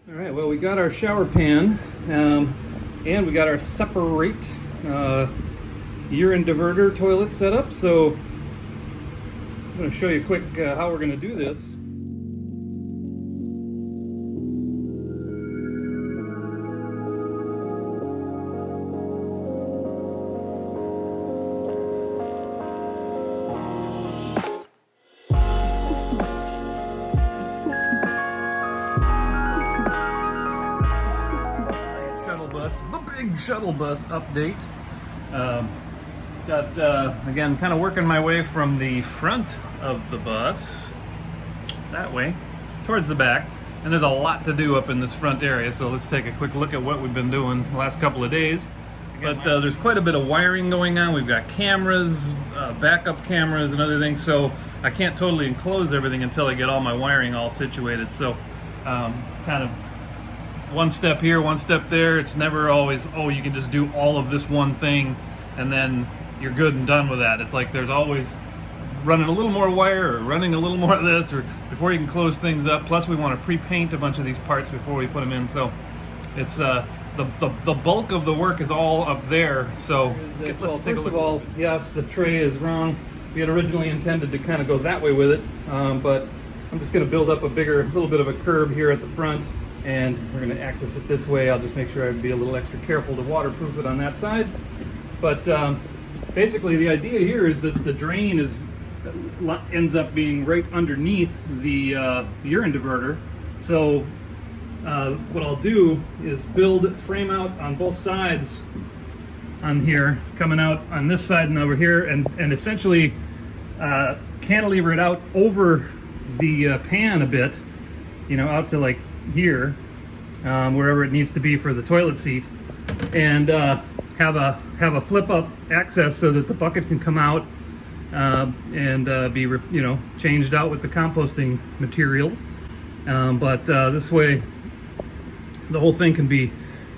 All right, well, we got our shower pan and we got our separate urine diverter toilet set up. So I'm going to show you quick how we're going to do this. The big shuttle bus update. Again, kind of working my way from the front of the bus that way towards the back, and there's a lot to do up in this front area, so let's take a quick look at what we've been doing the last couple of days. But there's quite a bit of wiring going on. We've got cameras, backup cameras and other things, so I can't totally enclose everything until I get all my wiring all situated. So kind of one step here, one step there. It's never always, oh, you can just do all of this one thing and then you're good and done with that. It's like there's always running a little more wire or running a little more of this or before you can close things up. Plus we want to pre-paint a bunch of these parts before we put them in. So it's the bulk of the work is all up there. So let's take a look. First of all, yes, the tray is wrong. We had originally intended to kind of go that way with it, but I'm just going to build up a little bit of a curb here at the front, and we're going to access it this way. I'll just make sure I be a little extra careful to waterproof it on that side. But basically the idea here is that the drain ends up being right underneath the urine diverter. So what I'll do is frame out on both sides on here, coming out on this side and over here, and essentially cantilever it out over the pan a bit, you know, out to like here, wherever it needs to be for the toilet seat, and have a flip up access so that the bucket can come out and be changed out with the composting material. But this way the whole thing can be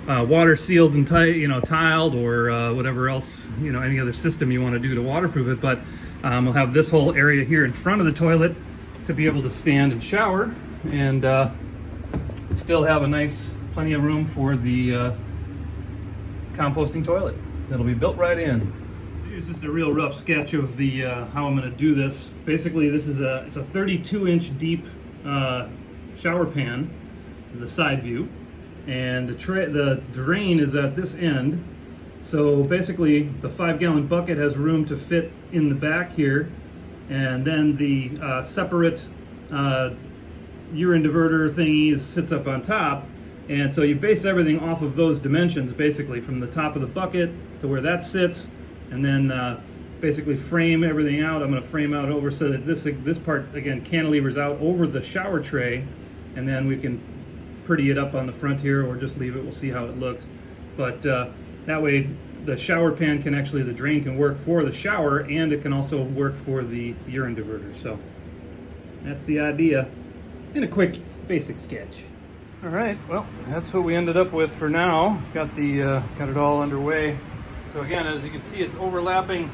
water sealed and tiled, or whatever else, any other system you want to do to waterproof it. But we'll have this whole area here in front of the toilet to be able to stand and shower, and still have plenty of room for the composting toilet that'll be built right in. Here's just a real rough sketch of the how I'm going to do this. Basically, this is it's a 32-inch deep shower pan. This is the side view, and the drain is at this end. So basically, the 5-gallon bucket has room to fit in the back here, and then the separate urine diverter thingy sits up on top. And so you base everything off of those dimensions, basically from the top of the bucket to where that sits, and then basically frame everything out. I'm going to frame out over so that this part, again, cantilevers out over the shower tray, and then we can pretty it up on the front here or just leave it. We'll see how it looks. But that way the shower pan the drain can work for the shower, and it can also work for the urine diverter. So that's the idea in a quick basic sketch. All right, well, that's what we ended up with for now. Got it all underway. So again, as you can see, it's overlapping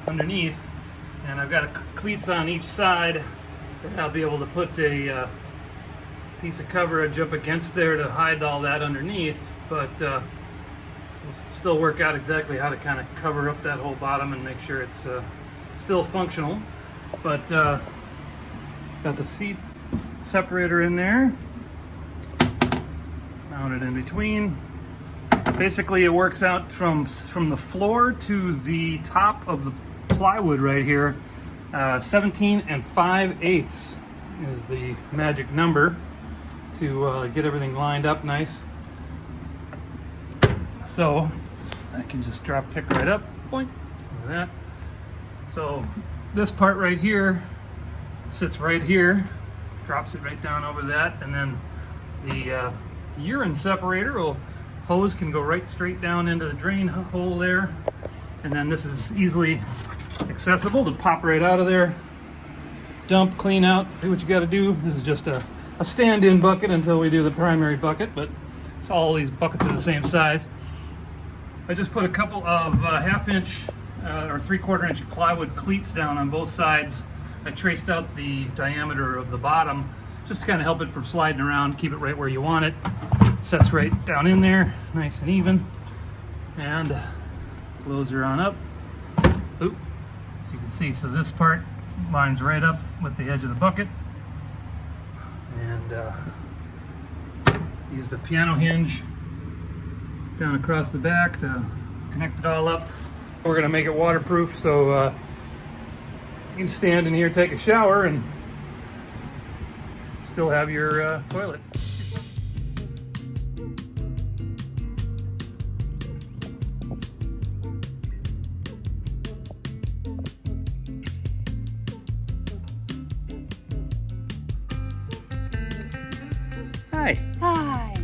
underneath, and I've got cleats on each side that I'll be able to put a piece of coverage up against there to hide all that underneath. But we'll still work out exactly how to kind of cover up that whole bottom and make sure it's still functional. But got the seat separator in there, mounted in between. Basically, it works out from the floor to the top of the plywood right here. 17 5/8 is the magic number to get everything lined up nice. So I can just pick right up, boink, like that. So this part right here sits right here, drops it right down over that, and then the urine separator hose can go right straight down into the drain hole there, and then this is easily accessible to pop right out of there, dump, clean out, do what you got to do. This is just a stand-in bucket until we do the primary bucket, but it's all these buckets are the same size. I just put a couple of 1/2 inch or 3/4 inch plywood cleats down on both sides. I traced out the diameter of the bottom just to kind of help it from sliding around, keep it right where you want it. Sets right down in there, nice and even. And close her on up. Oop. So you can see, so this part lines right up with the edge of the bucket. And use the piano hinge down across the back to connect it all up. We're gonna make it waterproof, so you can stand in here, take a shower, and still have your toilet. Hi. Hi.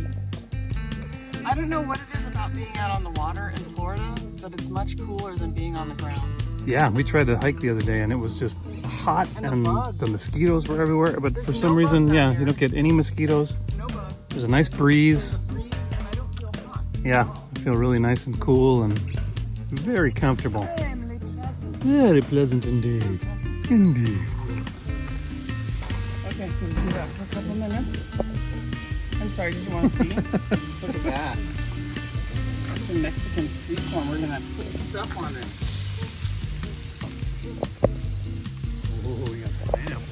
I don't know what it is about being out on the water in Florida, but it's much cooler than being on the ground. Yeah, we tried to hike the other day and it was just hot and the mosquitoes were everywhere, but for some reason, yeah, you don't get any mosquitoes. No bugs. There's a nice breeze. And I don't feel hot. Yeah, I feel really nice and cool and very comfortable. Very pleasant. Very pleasant indeed. Indeed. Okay, we'll do that for a couple of minutes. I'm sorry, did you want to see? Look at that. That's a Mexican street corn. We're going to put stuff on it. Oh, you got pineapple.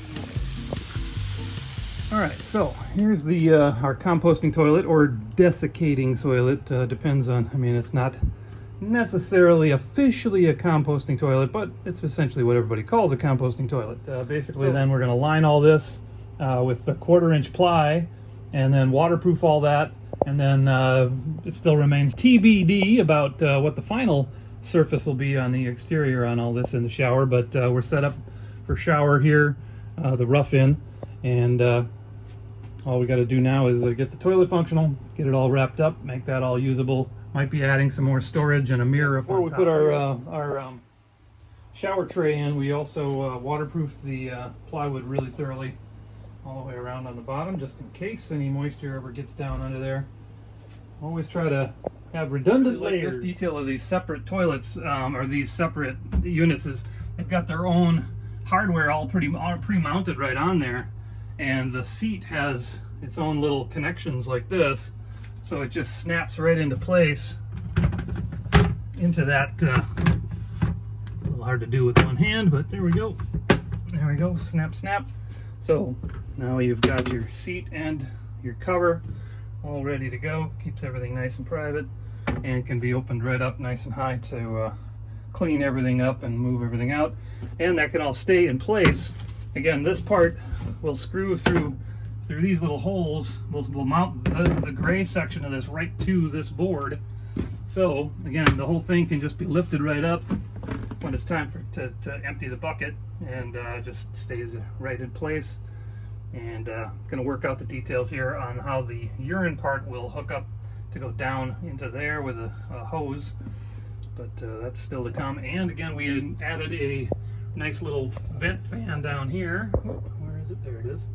All right, so here's the our composting toilet or desiccating toilet. Depends on, I mean, it's not necessarily officially a composting toilet, but it's essentially what everybody calls a composting toilet. Basically, then we're going to line all this with the 1/4-inch ply and then waterproof all that. And then it still remains TBD about what the final surface will be on the exterior on all this in the shower, but we're set up for shower here, the rough in, and all we got to do now is get the toilet functional, get it all wrapped up, make that all usable. Might be adding some more storage and a mirror. Before we put our shower tray in, we also waterproofed the plywood really thoroughly all the way around on the bottom, just in case any moisture ever gets down under there. Always try to have redundant layers. This detail of these separate toilets, or these separate units, is they've got their own hardware all pre-mounted right on there, and the seat has its own little connections like this, so it just snaps right into place into that. A little hard to do with one hand, but there we go. There we go. Snap, snap. So now you've got your seat and your cover all ready to go. Keeps everything nice and private and can be opened right up nice and high to clean everything up and move everything out. And that can all stay in place. Again, this part will screw through these little holes. We'll mount the gray section of this right to this board. So again, the whole thing can just be lifted right up when it's time to empty the bucket, and just stays right in place. And going to work out the details here on how the urine part will hook up to go down into there with a hose, but that's still to come. And again, we added a nice little vent fan down here. Where is it? There it is.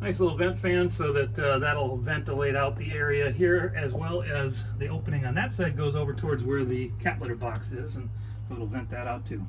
Nice little vent fan, so that that'll ventilate out the area here, as well as the opening on that side goes over towards where the cat litter box is, and so it'll vent that out too.